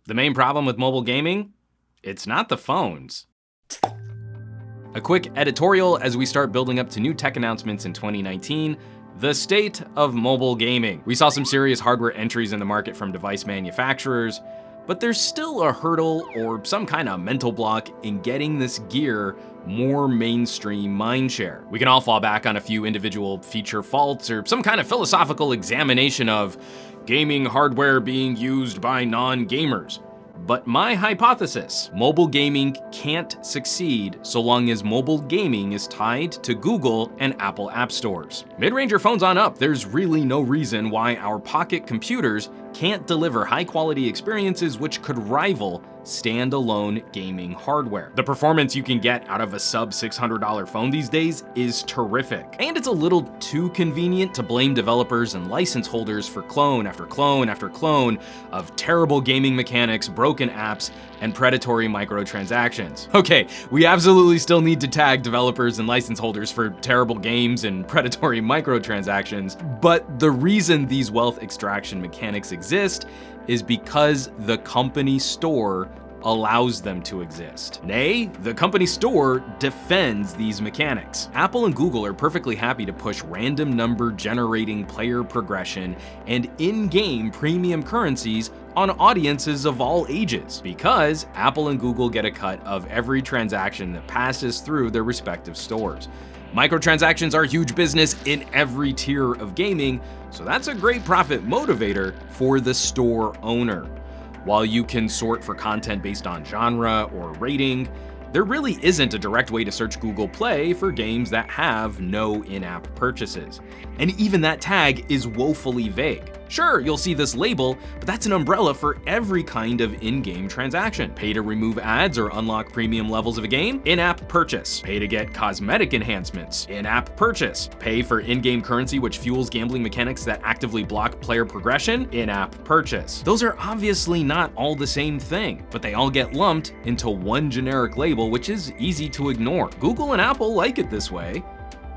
The main problem with mobile gaming? It's not the phones. A quick editorial as we start building up to new tech announcements in 2019. The state of mobile gaming. We saw some serious hardware entries in the market from device manufacturers, but there's still a hurdle or some kind of mental block in getting this gear more mainstream mindshare. We can all fall back on a few individual feature faults or some kind of philosophical examination of gaming hardware being used by non-gamers. But my hypothesis, mobile gaming can't succeed so long as mobile gaming is tied to Google and Apple app stores. Mid-ranger phones on up, there's really no reason why our pocket computers can't deliver high-quality experiences which could rival standalone gaming hardware. The performance you can get out of a sub $600 phone these days is terrific. And it's a little too convenient to blame developers and license holders for clone after clone after clone of terrible gaming mechanics, broken apps, and predatory microtransactions. Okay, we absolutely still need to tag developers and license holders for terrible games and predatory microtransactions, but the reason these wealth extraction mechanics exist is because the company store allows them to exist. Nay, the company store defends these mechanics. Apple and Google are perfectly happy to push random number generating player progression and in-game premium currencies on audiences of all ages, because Apple and Google get a cut of every transaction that passes through their respective stores. Microtransactions are huge business in every tier of gaming, so that's a great profit motivator for the store owner. While you can sort for content based on genre or rating, there really isn't a direct way to search Google Play for games that have no in-app purchases. And even that tag is woefully vague. Sure, you'll see this label, but that's an umbrella for every kind of in-game transaction. Pay to remove ads or unlock premium levels of a game? In-app purchase. Pay to get cosmetic enhancements? In-app purchase. Pay for in-game currency which fuels gambling mechanics that actively block player progression? In-app purchase. Those are obviously not all the same thing, but they all get lumped into one generic label which is easy to ignore. Google and Apple like it this way,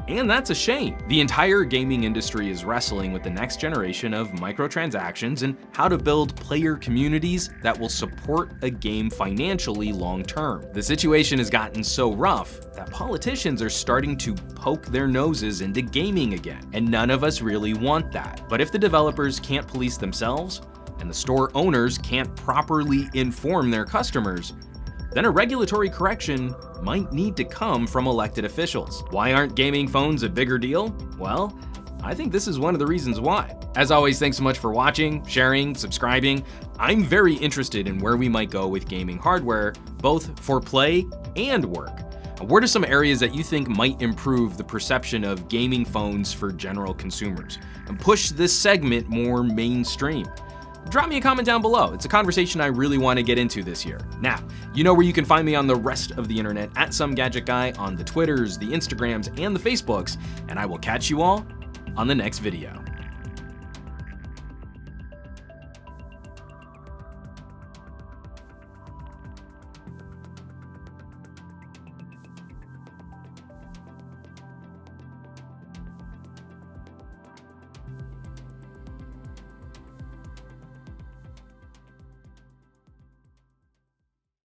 and that's a shame. The entire gaming industry is wrestling with the next generation of microtransactions and how to build player communities that will support a game financially long term. The situation has gotten so rough that politicians are starting to poke their noses into gaming again, and none of us really want that. But if the developers can't police themselves, and the store owners can't properly inform their customers, then a regulatory correction might need to come from elected officials. Why aren't gaming phones a bigger deal? Well, I think this is one of the reasons why. As always, thanks so much for watching, sharing, subscribing. I'm very interested in where we might go with gaming hardware, both for play and work. What are some areas that you think might improve the perception of gaming phones for general consumers and push this segment more mainstream? Drop me a comment down below. It's a conversation I really want to get into this year. Now, you know where you can find me on the rest of the internet at SomeGadgetGuy on the Twitters, the Instagrams, and the Facebooks, and I will catch you all on the next video.